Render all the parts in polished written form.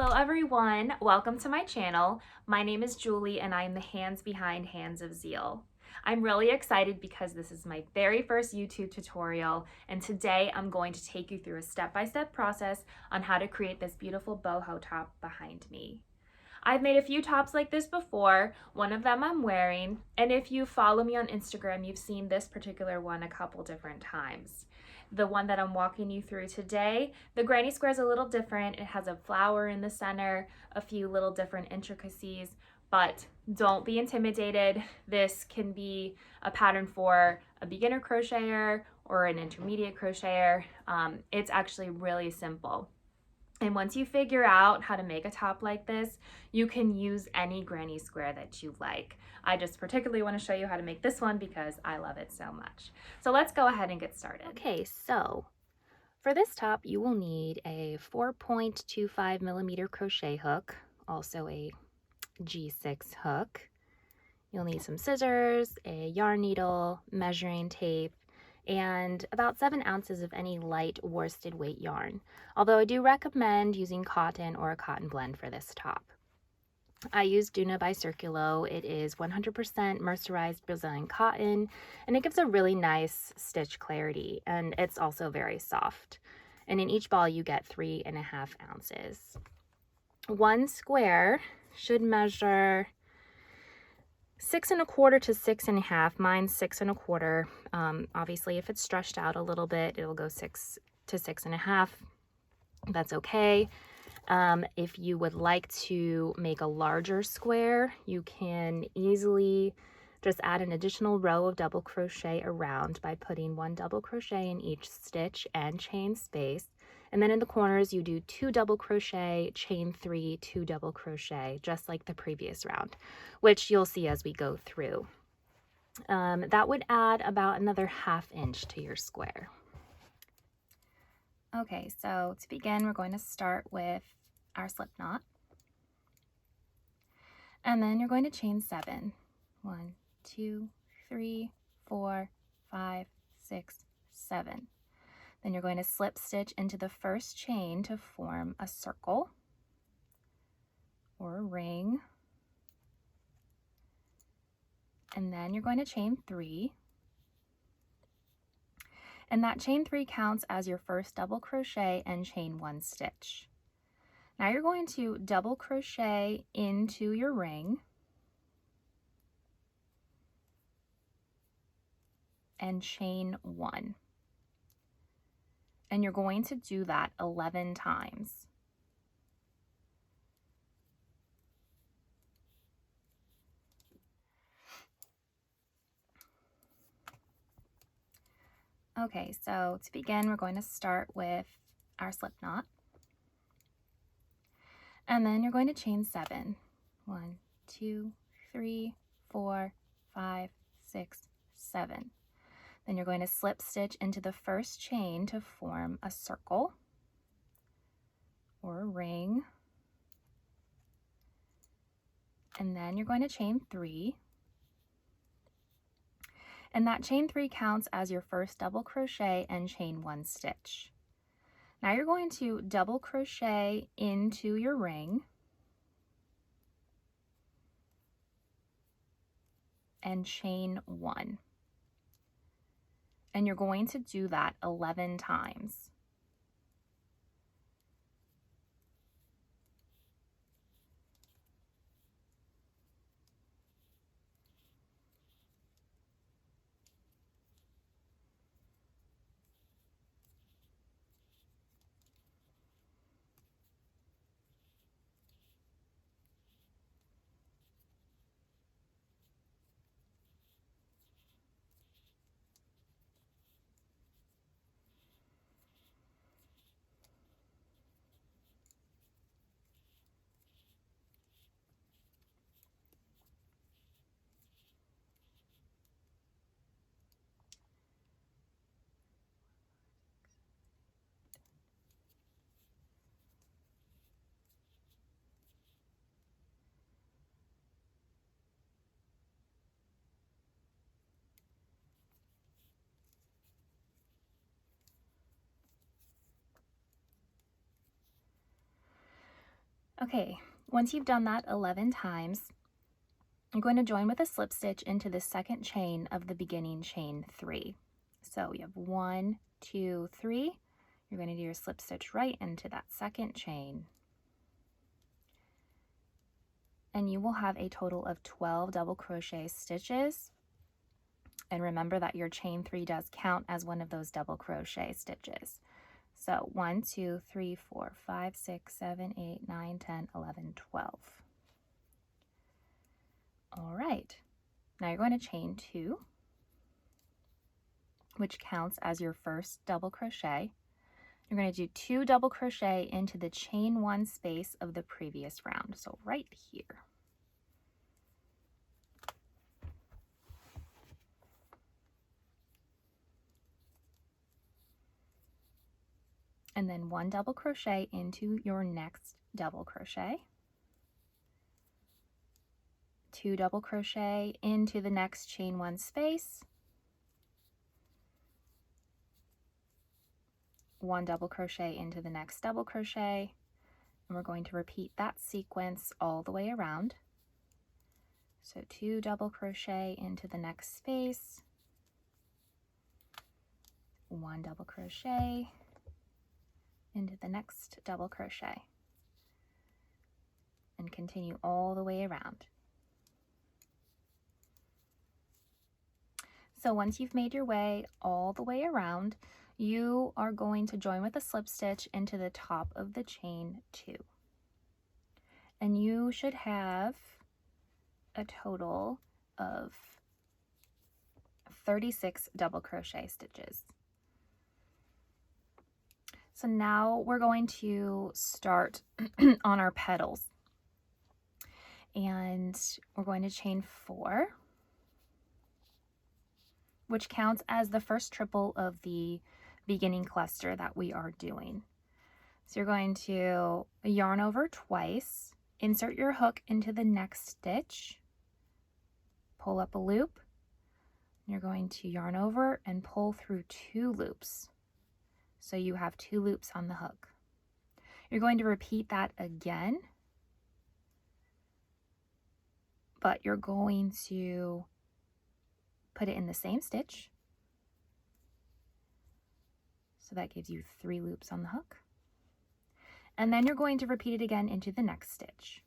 Hello everyone, welcome to my channel. My name is Julie and I am the hands behind Hands of Zeal. I'm really excited because this is my very first YouTube tutorial, and today I'm going to take you through a step-by-step process on how to create this beautiful boho top behind me. I've made a few tops like this before. One of them I'm wearing, and if you follow me on Instagram, you've seen this particular one a couple different times. The one that I'm walking you through today, the granny square is a little different. It has a flower in the center, a few little different intricacies, but don't be intimidated. This can be a pattern for a beginner crocheter or an intermediate crocheter. It's actually really simple. And once you figure out how to make a top like this, you can use any granny square that you like. I just particularly want to show you how to make this one because I love it so much. So let's go ahead and get started. Okay, so for this top, you will need a 4.25 millimeter crochet hook, also a G6 hook. You'll need some scissors, a yarn needle, measuring tape, and about 7 ounces of any light worsted weight yarn, although I do recommend using cotton or a cotton blend for this top. I use Duna by Circulo. It is 100% mercerized Brazilian cotton, and it gives a really nice stitch clarity, and it's also very soft. And in each ball you get 3.5 ounces. One square should measure 6.25 to 6.5. Mine's 6.25. Obviously, if it's stretched out a little bit, it'll go 6 to 6.5. That's okay. If you would like to make a larger square, you can easily just add an additional row of double crochet around by putting 1 double crochet in each stitch and chain space. And then in the corners, you do 2 double crochet, chain 3, 2 double crochet, just like the previous round, which you'll see as we go through. That would add about another 1/2 inch to your square. Okay, so to begin, we're going to start with our slip knot. And then you're going to chain 7. 1, 2, 3, 4, 5, 6, 7. Then you're going to slip stitch into the first chain to form a circle or a ring. And then you're going to chain 3. And that chain 3 counts as your first double crochet and chain 1 stitch. Now you're going to double crochet into your ring and chain 1. And you're going to do that 11 times. Okay, so to begin, we're going to start with our slip knot. And then you're going to chain 7. 1, 2, 3, 4, 5, 6, 7. Then you're going to slip stitch into the first chain to form a circle or a ring. And then you're going to chain 3. And that chain 3 counts as your first double crochet and chain 1 stitch. Now you're going to double crochet into your ring and chain 1. And you're going to do that 11 times. Okay, once you've done that 11 times, you're going to join with a slip stitch into the second chain of the beginning chain 3. So you have 1, 2, 3. You're going to do your slip stitch right into that second chain. And you will have a total of 12 double crochet stitches. And remember that your chain 3 does count as one of those double crochet stitches. So 1, 2, 3, 4, 5, 6, 7, 8, 9, 10, 11, 12. All right, now you're going to chain 2, which counts as your first double crochet. You're going to do 2 double crochet into the chain 1 space of the previous round, so right here. And then 1 double crochet into your next double crochet. 2 double crochet into the next chain 1 space. 1 double crochet into the next double crochet, and we're going to repeat that sequence all the way around. So 2 double crochet into the next space, 1 double crochet into the next double crochet, and continue all the way around. So once you've made your way all the way around, you are going to join with a slip stitch into the top of the chain 2. And you should have a total of 36 double crochet stitches. So now we're going to start on our petals. And we're going to chain 4. Which counts as the first triple of the beginning cluster that we are doing. So you're going to yarn over twice, insert your hook into the next stitch, pull up a loop, and you're going to yarn over and pull through 2 loops. So you have 2 loops on the hook. You're going to repeat that again, but you're going to put it in the same stitch. So that gives you 3 loops on the hook. And then you're going to repeat it again into the next stitch.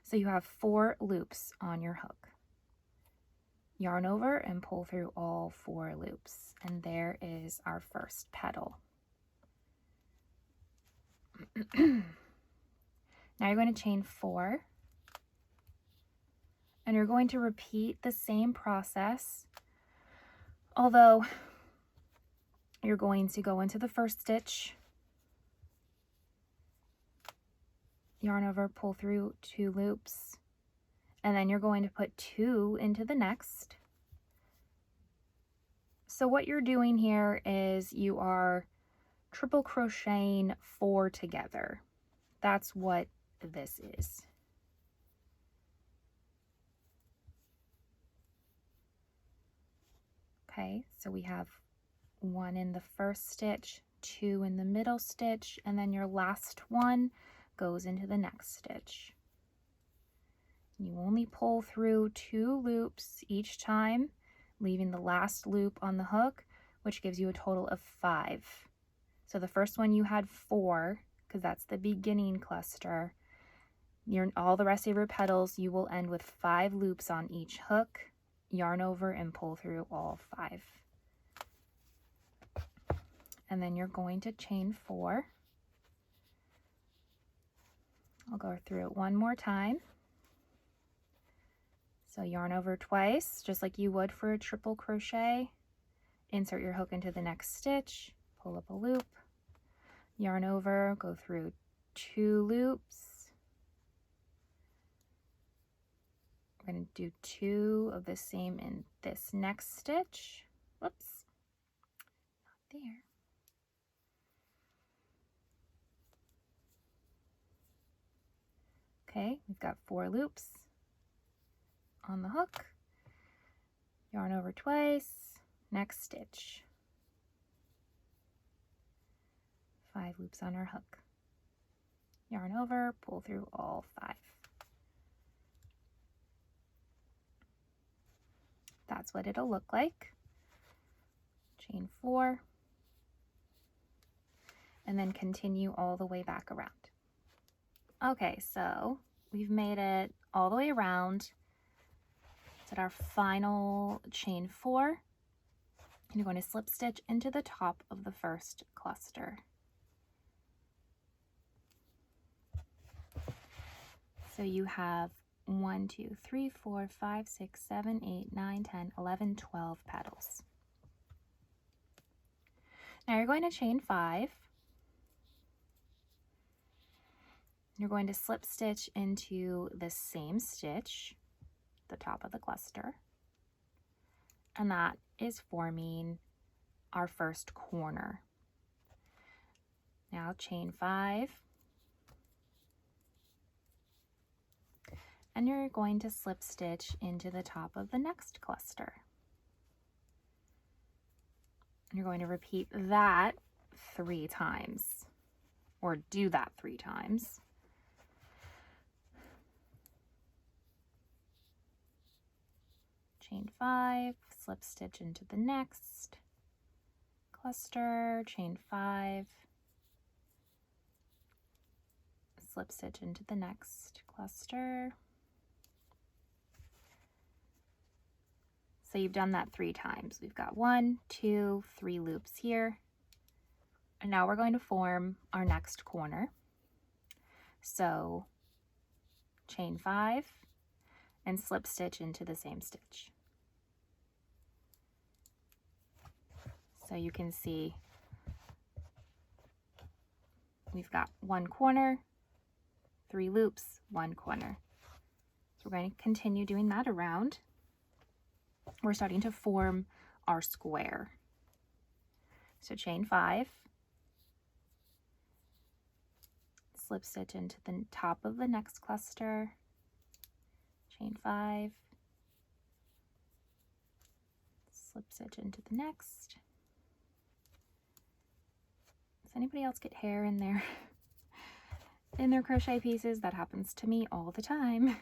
So you have 4 loops on your hook. Yarn over and pull through all 4 loops. And there is our first petal. Now you're going to chain 4. And you're going to repeat the same process, although you're going to go into the first stitch, yarn over, pull through 2 loops, and then you're going to put 2 into the next. So what you're doing here is you are triple crocheting 4 together. That's what this is. Okay, so we have 1 in the first stitch, 2 in the middle stitch, and then your last one goes into the next stitch. You only pull through 2 loops each time, leaving the last loop on the hook, which gives you a total of 5. So the first one you had 4, because that's the beginning cluster. All the rest of your petals, you will end with 5 loops on each hook. Yarn over and pull through all 5. And then you're going to chain 4. I'll go through it one more time. So yarn over twice, just like you would for a triple crochet. Insert your hook into the next stitch, pull up a loop, yarn over, go through 2 loops. We're going to do 2 of the same in this next stitch. Whoops, not there. Okay, we've got 4 loops on the hook. Yarn over twice, next stitch. 5 loops on our hook. yarn over, pull through all 5. That's what it'll look like. Chain 4, and then continue all the way back around. Okay, so we've made it all the way around. It's at our final chain 4, and you're going to slip stitch into the top of the first cluster. So you have 1, 2, 3, 4, 5, 6, 7, 8, 9, 10, 11, 12 petals. Now you're going to chain 5. You're going to slip stitch into the same stitch, the top of the cluster, and that is forming our first corner. Now chain 5, and you're going to slip stitch into the top of the next cluster. And you're going to repeat that 3 times, or do that 3 times. Chain 5, slip stitch into the next cluster, chain 5, slip stitch into the next cluster. So you've done that 3 times. We've got 1, 2, 3 loops here. And now we're going to form our next corner. So chain 5 and slip stitch into the same stitch. So you can see we've got 1 corner, 3 loops, 1 corner. So we're going to continue doing that around. We're starting to form our square. So chain 5, slip stitch into the top of the next cluster, chain 5, slip stitch into the next. Does anybody else get hair in their crochet pieces? That happens to me all the time.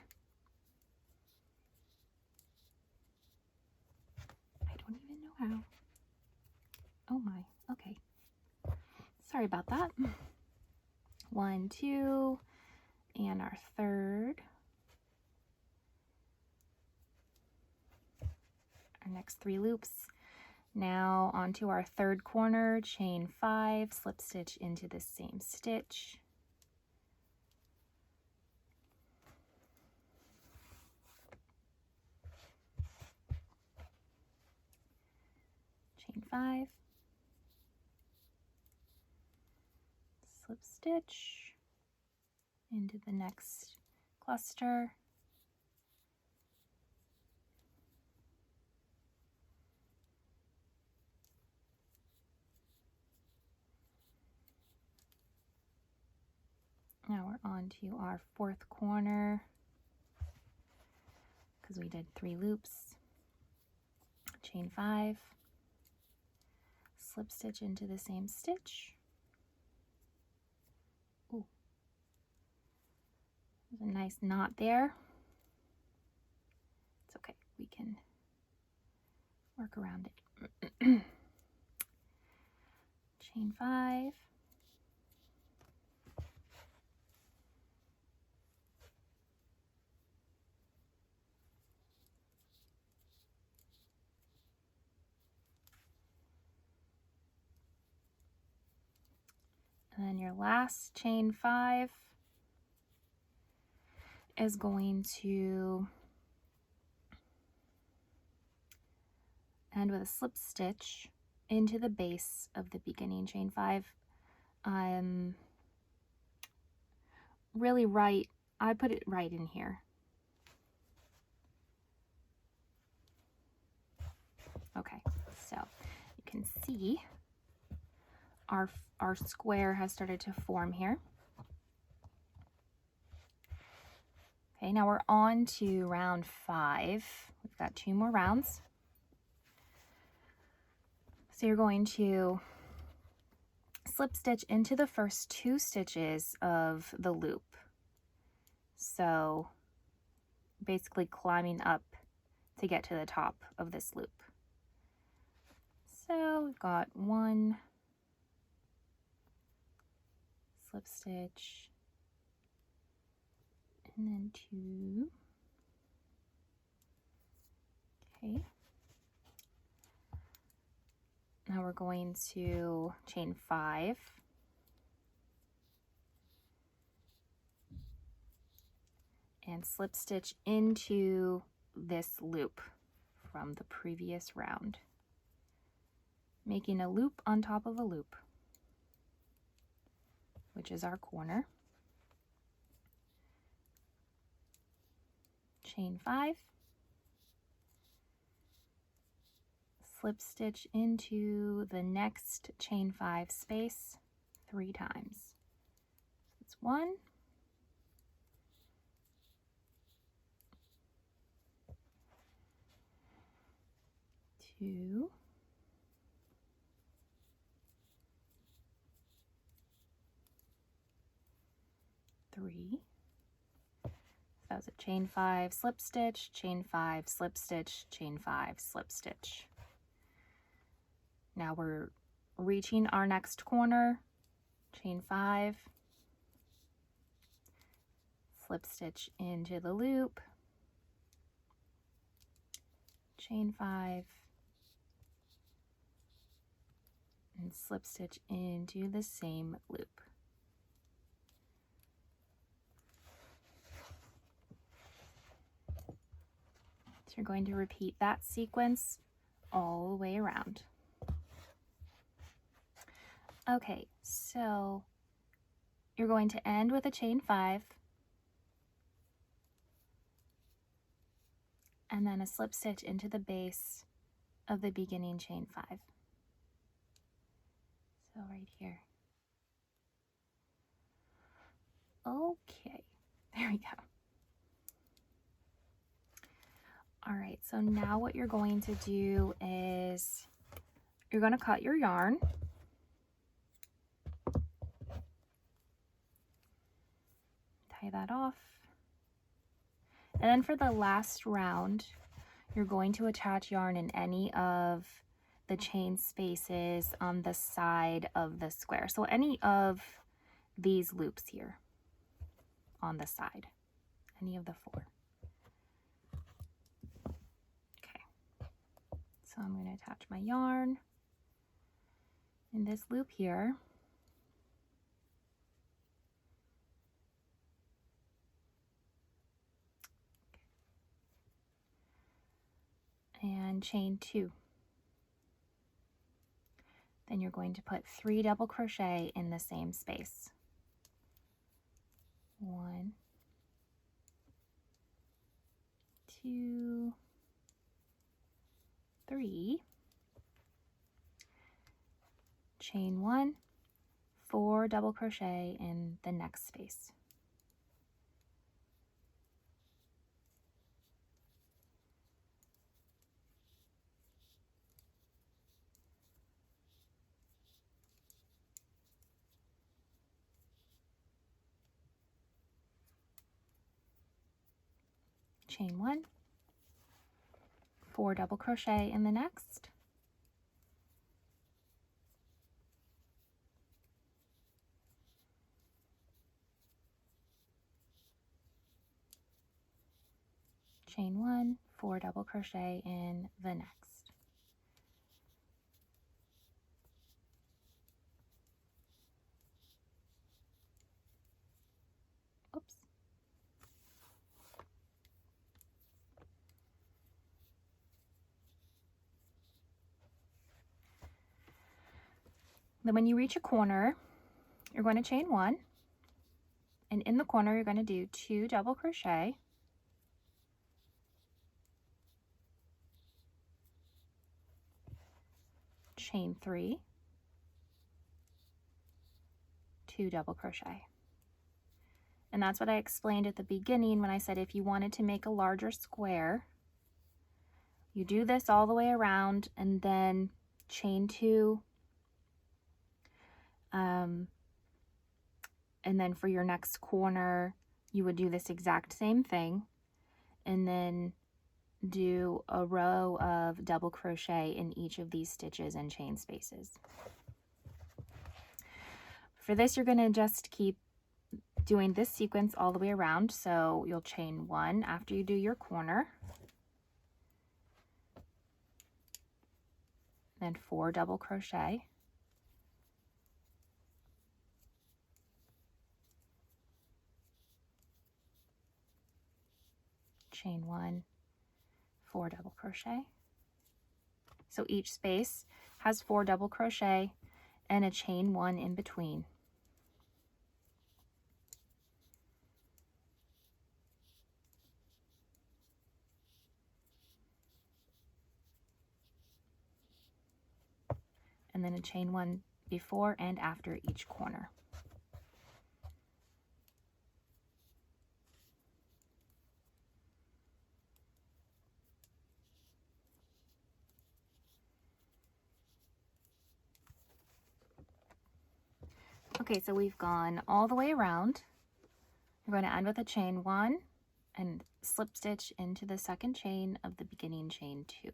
I don't even know how. Oh my, okay. Sorry about that. 1, 2, and our third. Our next 3 loops. Now onto our third corner, chain 5, slip stitch into the same stitch. Chain 5, slip stitch into the next cluster. Now we're on to our 4th corner because we did 3 loops. Chain 5, slip stitch into the same stitch. Ooh, there's a nice knot there. It's okay, we can work around it. Chain 5. And then your last chain 5 is going to end with a slip stitch into the base of the beginning chain 5. Really right, I put it right in here. Okay, so you can see our square has started to form here. Okay, now we're on to round 5. We've got 2 more rounds. So you're going to slip stitch into the first 2 stitches of the loop. So basically climbing up to get to the top of this loop. So we've got 1 slip stitch and then 2. Okay. Now we're going to chain 5. And slip stitch into this loop from the previous round, making a loop on top of a loop, which is our corner. Chain 5, slip stitch into the next chain 5 space 3 times. It's 1, 2, 3. So that was a chain 5, slip stitch, chain 5, slip stitch, chain 5, slip stitch. Now we're reaching our next corner, chain 5, slip stitch into the loop, chain 5, and slip stitch into the same loop. So you're going to repeat that sequence all the way around. Okay, so you're going to end with a chain 5 and then a slip stitch into the base of the beginning chain 5. So right here. Okay, there we go. All right, so now what you're going to do is you're going to cut your yarn. Tie that off. And then for the last round, you're going to attach yarn in any of the chain spaces on the side of the square. So any of these loops here on the side, any of the 4. Okay, so I'm going to attach my yarn in this loop here. And chain 2. Then you're going to put 3 double crochet in the same space. 1, 2, 3. Chain 1, 4 double crochet in the next space. Chain 1, 4 double crochet in the next, chain 1, 4 double crochet in the next. Oops. Then when you reach a corner, you're going to chain 1, and in the corner you're going to do 2 double crochet, chain 3, 2 double crochet. And that's what I explained at the beginning when I said if you wanted to make a larger square, you do this all the way around and then chain 2 And then for your next corner, you would do this exact same thing, and then do a row of double crochet in each of these stitches and chain spaces. For this, you're going to just keep doing this sequence all the way around. So you'll chain 1 after you do your corner, then 4 double crochet, chain 1, 4 double crochet. So each space has 4 double crochet and a chain 1 in between. And then a chain 1 before and after each corner. Okay, so we've gone all the way around. You're going to end with a chain 1 and slip stitch into the second chain of the beginning chain 2.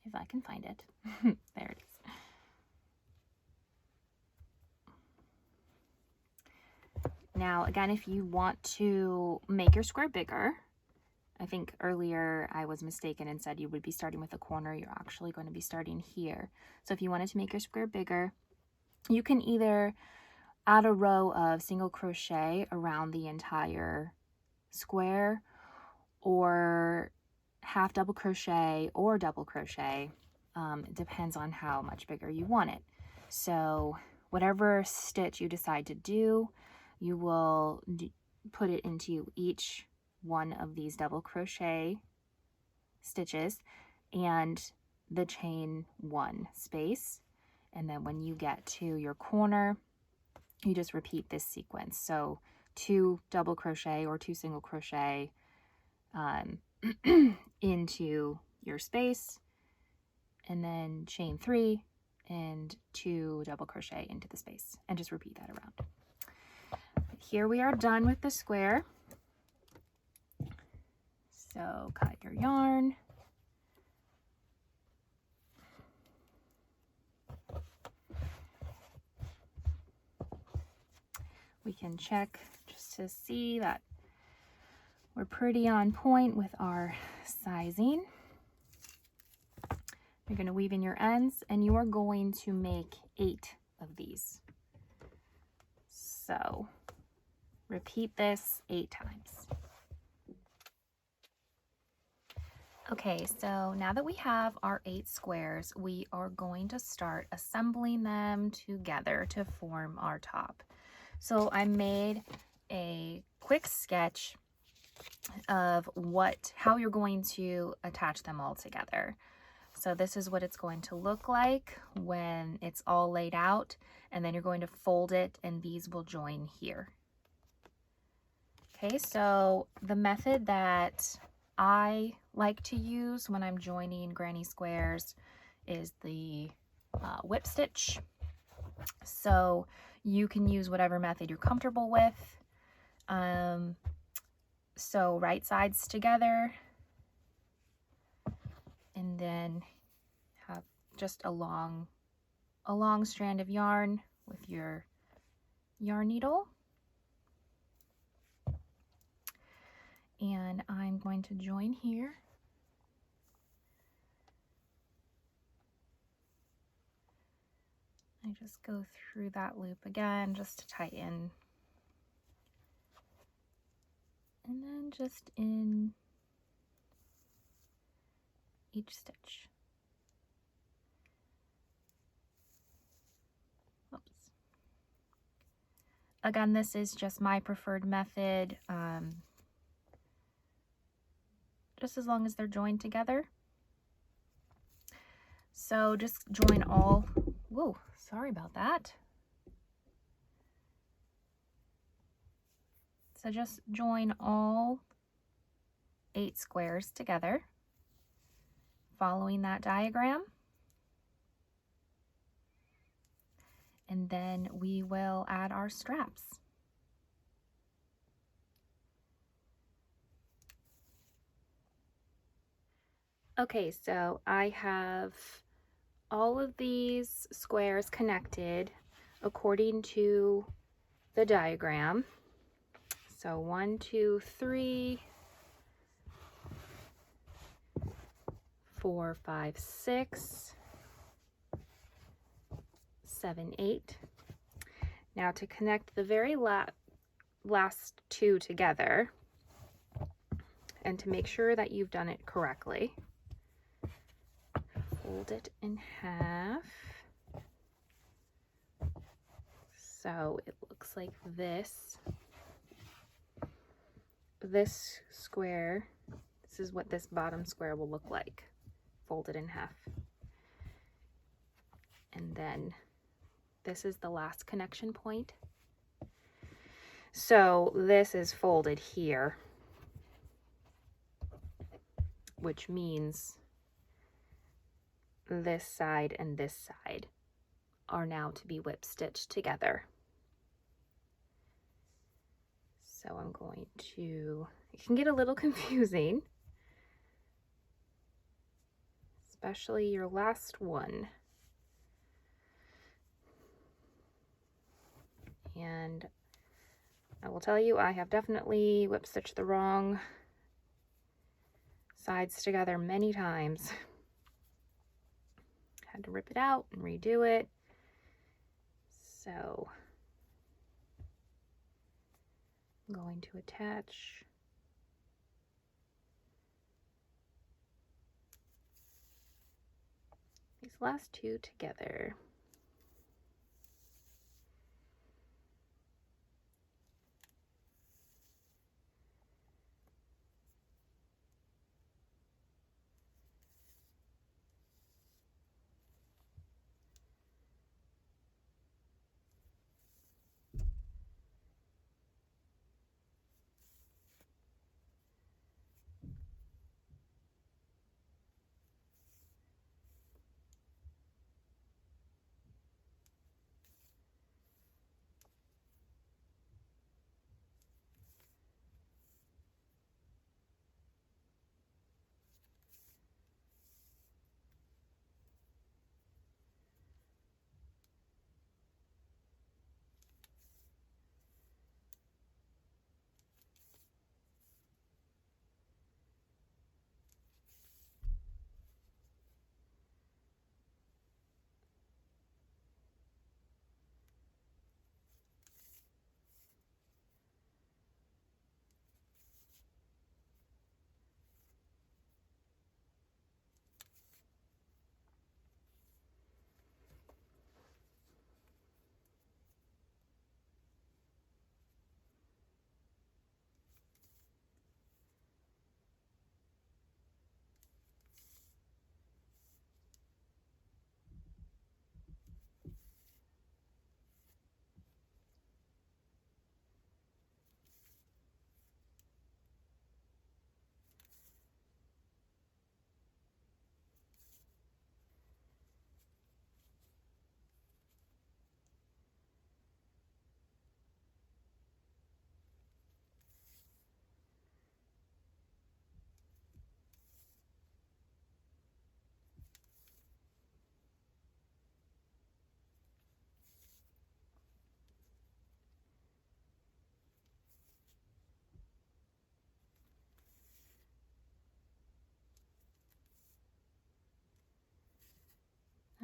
If I can find it. There it is. Now, again, if you want to make your square bigger, I think earlier I was mistaken and said you would be starting with a corner. You're actually going to be starting here. So if you wanted to make your square bigger, you can either add a row of single crochet around the entire square, or half double crochet or double crochet. It depends on how much bigger you want it. So whatever stitch you decide to do, you will put it into each one of these double crochet stitches and the chain 1 space. And then when you get to your corner, you just repeat this sequence. So 2 double crochet or 2 single crochet into your space, and then chain 3 and 2 double crochet into the space, and just repeat that around. Here we are done with the square. So cut your yarn. We can check just to see that we're pretty on point with our sizing. You're going to weave in your ends, and you are going to make 8 of these. So repeat this 8 times. Okay, so now that we have our 8 squares, we are going to start assembling them together to form our top. So I made a quick sketch of how you're going to attach them all together. So this is what it's going to look like when it's all laid out, and then you're going to fold it and these will join here. Okay, so the method that I like to use when I'm joining granny squares is the whip stitch. So you can use whatever method you're comfortable with. So right sides together, and then have just a long strand of yarn with your yarn needle. And I'm going to join here. I just go through that loop again just to tighten. And then just in each stitch. Oops. Again, this is just my preferred method, just as long as they're joined together. So just join all, whoa, sorry about that. So just join all 8 squares together, following that diagram. And then we will add our straps. Okay, so I have all of these squares connected according to the diagram. So 1, 2, 3, 4, 5, 6, 7, 8. Now to connect the very last two together, and to make sure that you've done it correctly, fold it in half. So it looks like this. This square, this is what this bottom square will look like, folded in half. And then this is the last connection point. So this is folded here, which means this side and this side are now to be whip stitched together. So I'm going to, it can get a little confusing, especially your last one. And I will tell you, I have definitely whip stitched the wrong sides together many times. Had to rip it out and redo it. So I'm going to attach these last two together.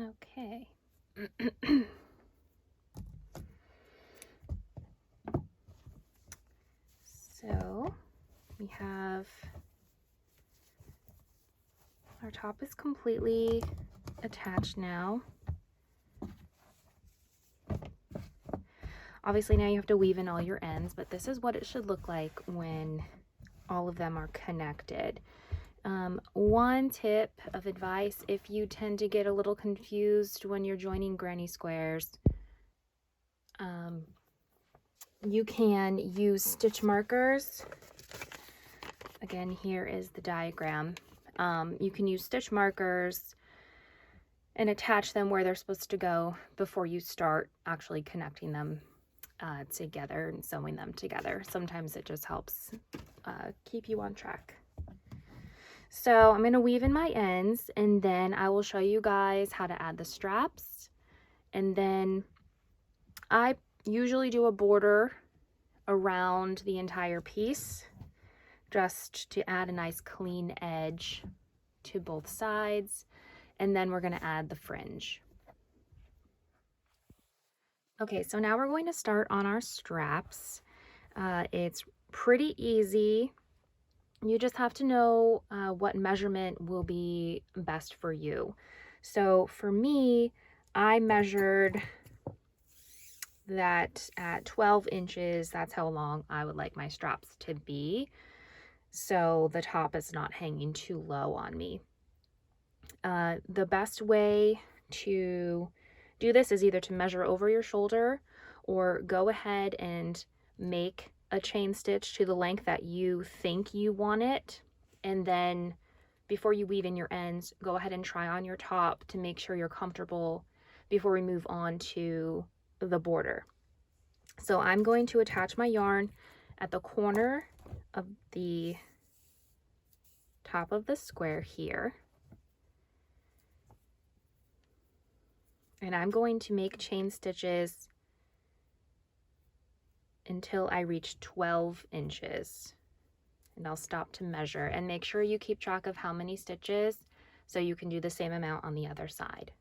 Okay. So we have, our top is completely attached now. Obviously now you have to weave in all your ends, but this is what it should look like when all of them are connected. One tip of advice, if you tend to get a little confused when you're joining granny squares, you can use stitch markers. Again, here is the diagram. You can use stitch markers and attach them where they're supposed to go before you start actually connecting them together and sewing them together. Sometimes it just helps keep you on track. So I'm going to weave in my ends, and then I will show you guys how to add the straps. And then I usually do a border around the entire piece just to add a nice clean edge to both sides. And then we're going to add the fringe. Okay, so now we're going to start on our straps. It's pretty easy. You just have to know what measurement will be best for you. So for me, I measured that at 12 inches, that's how long I would like my straps to be, so the top is not hanging too low on me. The best way to do this is either to measure over your shoulder or go ahead and make a chain stitch to the length that you think you want it, and then before you weave in your ends, go ahead and try on your top to make sure you're comfortable before we move on to the border. So I'm going to attach my yarn at the corner of the top of the square here, and I'm going to make chain stitches until I reach 12 inches, and I'll stop to measure, and make sure you keep track of how many stitches so you can do the same amount on the other side.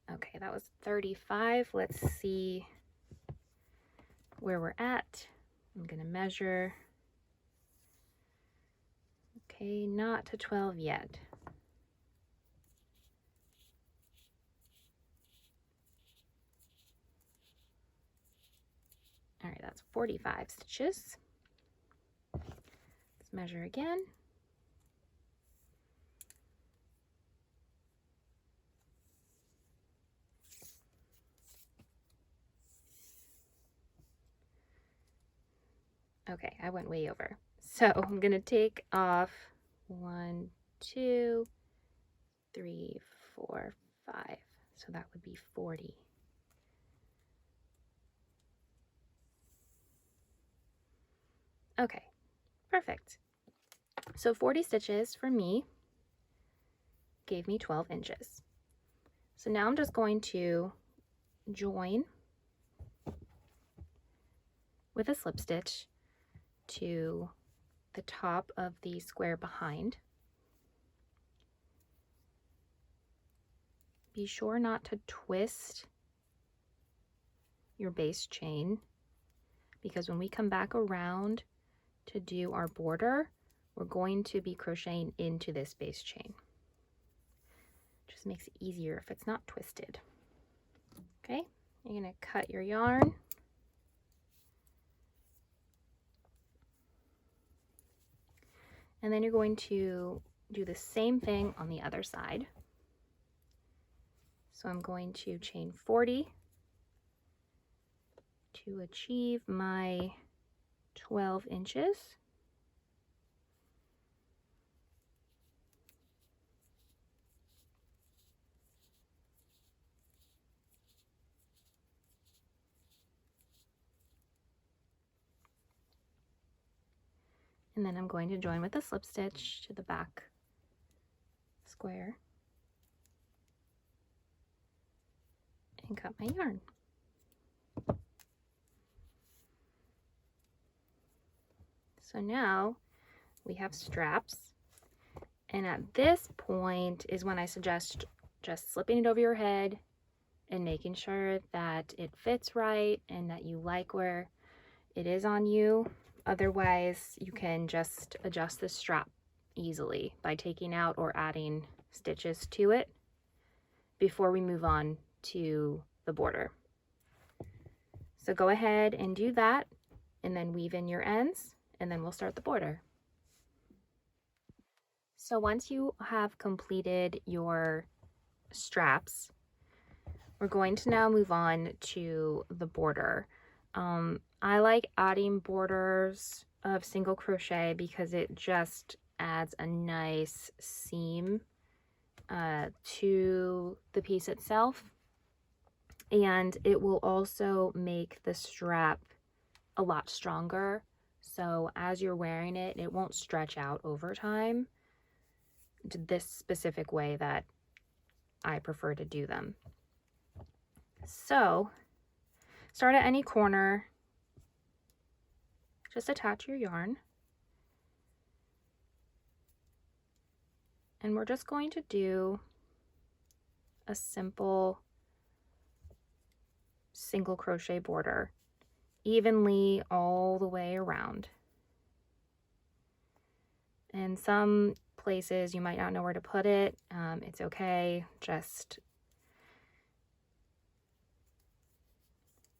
Okay, that was 35. Let's see where we're at. I'm gonna measure. Okay, not to 12 yet. All right, that's 45 stitches. Let's measure again. Okay, I went way over. So I'm gonna take off 1, 2, 3, 4, 5. So that would be 40. Okay, perfect. So 40 stitches for me gave me 12 inches. So now I'm just going to join with a slip stitch to the top of the square behind. Be sure not to twist your base chain, because when we come back around to do our border, we're going to be crocheting into this base chain. Just makes it easier if it's not twisted. Okay, you're gonna cut your yarn. And then you're going to do the same thing on the other side. So I'm going to chain 40 to achieve my 12 inches. And then I'm going to join with a slip stitch to the back square and cut my yarn. So now we have straps, and at this point is when I suggest just slipping it over your head and making sure that it fits right and that you like where it is on you. Otherwise, you can just adjust the strap easily by taking out or adding stitches to it before we move on to the border. So go ahead and do that, and then weave in your ends, and then we'll start the border. So once you have completed your straps, we're going to now move on to the border. I like adding borders of single crochet because it just adds a nice seam to the piece itself, and it will also make the strap a lot stronger, so as you're wearing it, it won't stretch out over time to this specific way that I prefer to do them. So start at any corner, just attach your yarn, and we're just going to do a simple single crochet border evenly all the way around. In some places you might not know where to put it. It's okay, just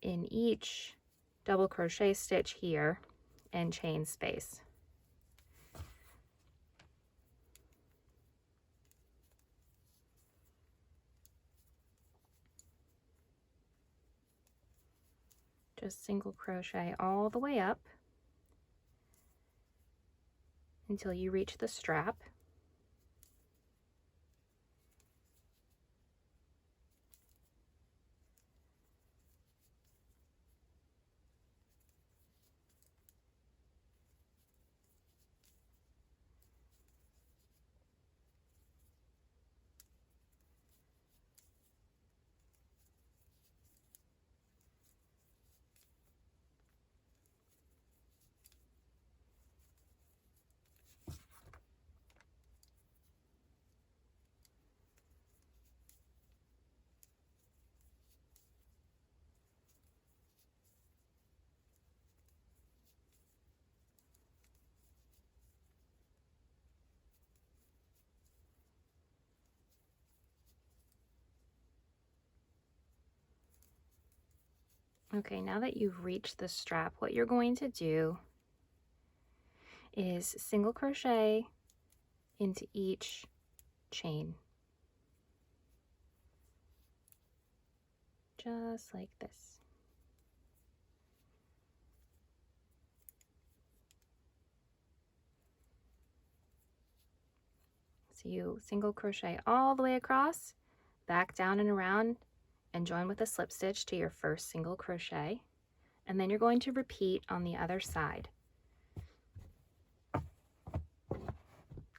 in each double crochet stitch here and chain space. Just single crochet all the way up until you reach the strap. Okay, now that you've reached the strap, what you're going to do is single crochet into each chain, just like this. So you single crochet all the way across, back down and around, and join with a slip stitch to your first single crochet, and then you're going to repeat on the other side.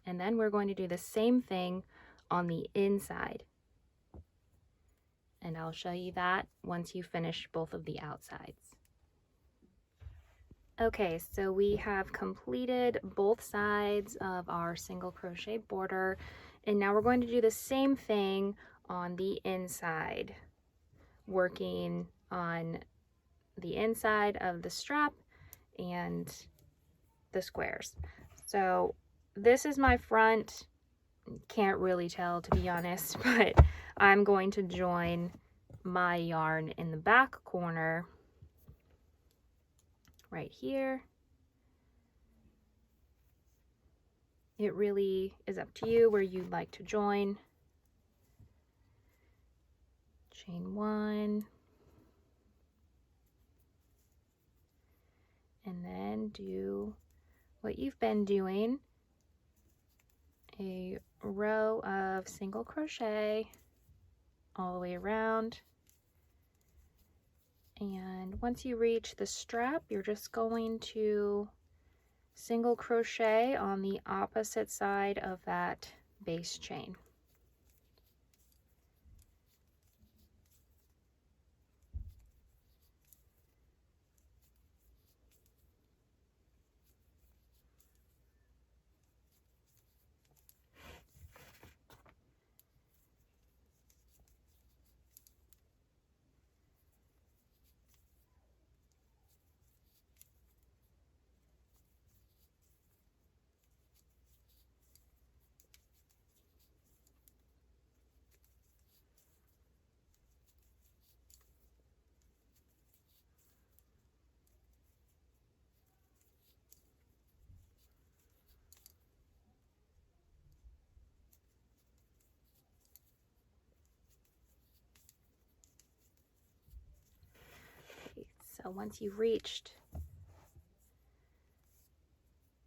And then we're going to do the same thing on the inside, and I'll show you that once you finish both of the outsides. Okay, so we have completed both sides of our single crochet border, and now we're going to do the same thing on the inside, working on the inside of the strap and the squares. So this is my front. Can't really tell, to be honest, but I'm going to join my yarn in the back corner right here. It really is up to you where you'd like to join. Chain one, and then do what you've been doing, a row of single crochet all the way around, and once you reach the strap, you're just going to single crochet on the opposite side of that base chain. So once you've reached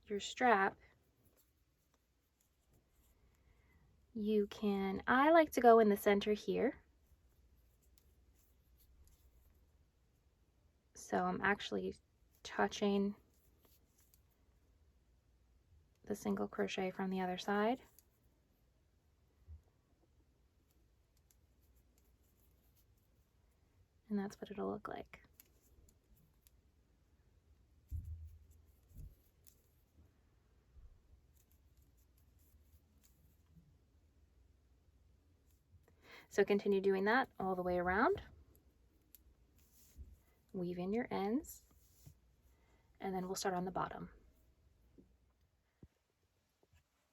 your strap, you can, I like to go in the center here. So I'm actually touching the single crochet from the other side. And that's what it'll look like. So continue doing that all the way around. Weave in your ends, and then we'll start on the bottom.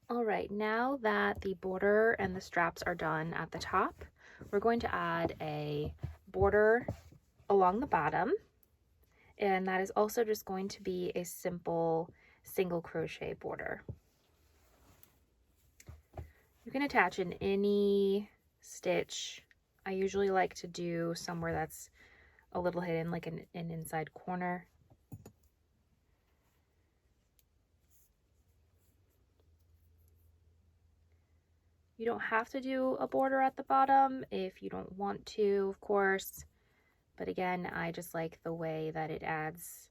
All right, now that the border and the straps are done at the top, we're going to add a border along the bottom, and that is also just going to be a simple single crochet border. You can attach in any stitch. I usually like to do somewhere that's a little hidden, like an inside corner. You don't have to do a border at the bottom if you don't want to, of course. But again, I just like the way that it adds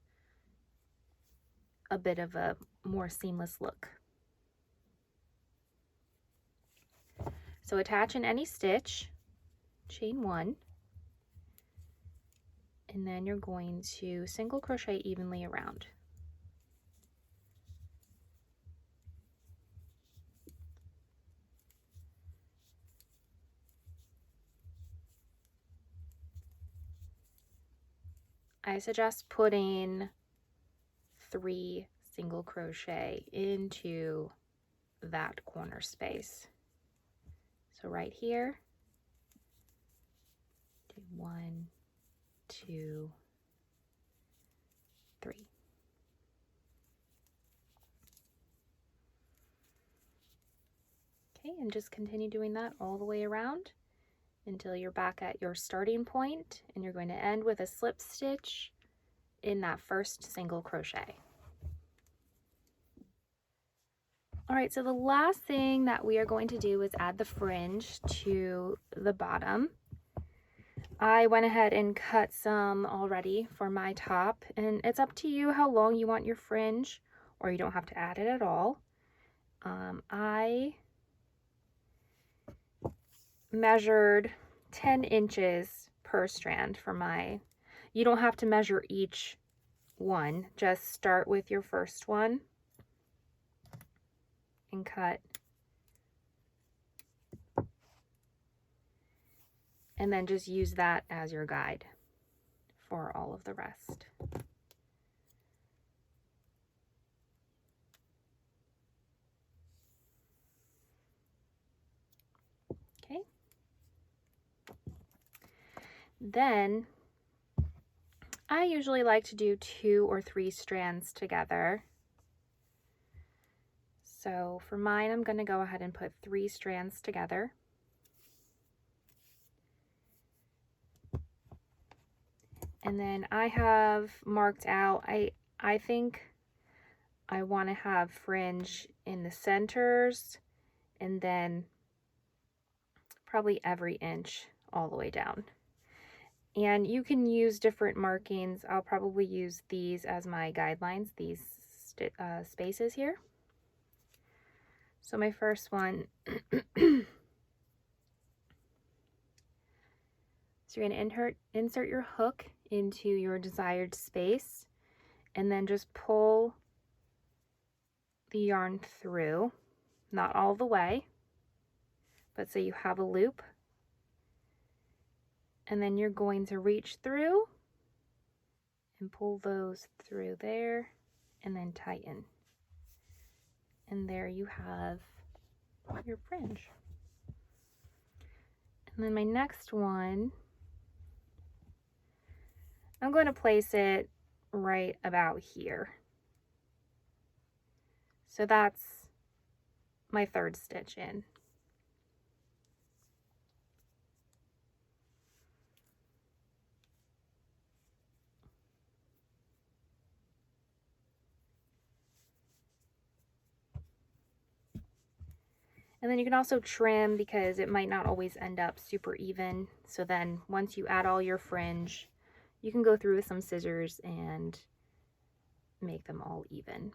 a bit of a more seamless look. So attach in any stitch, chain one, and then you're going to single crochet evenly around. I suggest putting 3 single crochet into that corner space. So right here, do 1, 2, 3. Okay, and just continue doing that all the way around until you're back at your starting point, and you're going to end with a slip stitch in that first single crochet. All right, so the last thing that we are going to do is add the fringe to the bottom. I went ahead and cut some already for my top, and it's up to you how long you want your fringe, or you don't have to add it at all. I measured 10 inches per strand for my, you don't have to measure each one, just start with your first one and cut, and then just use that as your guide for all of the rest. Okay. Then I usually like to do 2 or 3 strands together. So for mine, I'm going to go ahead and put 3 strands together. And then I have marked out, I think I want to have fringe in the centers, and then probably every inch all the way down. And you can use different markings. I'll probably use these as my guidelines, these spaces here. So my first one, so you're going to insert your hook into your desired space, and then just pull the yarn through, not all the way, but so you have a loop. And then you're going to reach through and pull those through there, and then tighten. And there you have your fringe. And then my next one, I'm going to place it right about here. So that's my third stitch in. And then you can also trim because it might not always end up super even. So then once you add all your fringe, you can go through with some scissors and make them all even.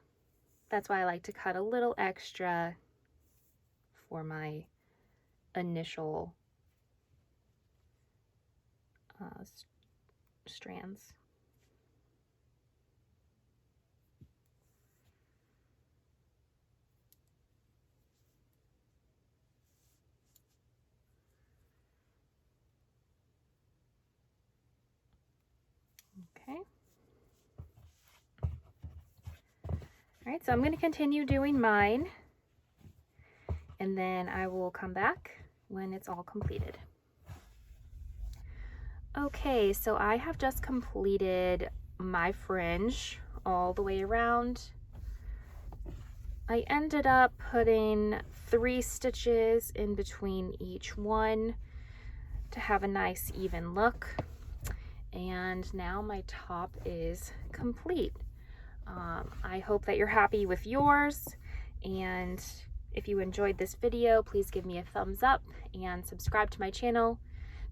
That's why I like to cut a little extra for my initial strands. Okay. All right, so I'm going to continue doing mine, and then I will come back when it's all completed. Okay, so I have just completed my fringe all the way around. I ended up putting 3 stitches in between each one to have a nice even look. And now my top is complete. I hope that you're happy with yours, and if you enjoyed this video, please give me a thumbs up and subscribe to my channel,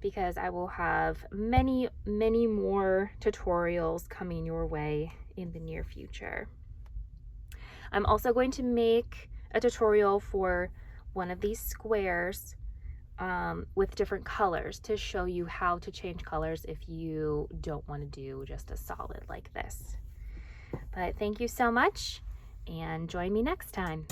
because I will have many more tutorials coming your way in the near future. I'm also going to make a tutorial for one of these squares with different colors to show you how to change colors if you don't want to do just a solid like this. But thank you so much, and join me next time.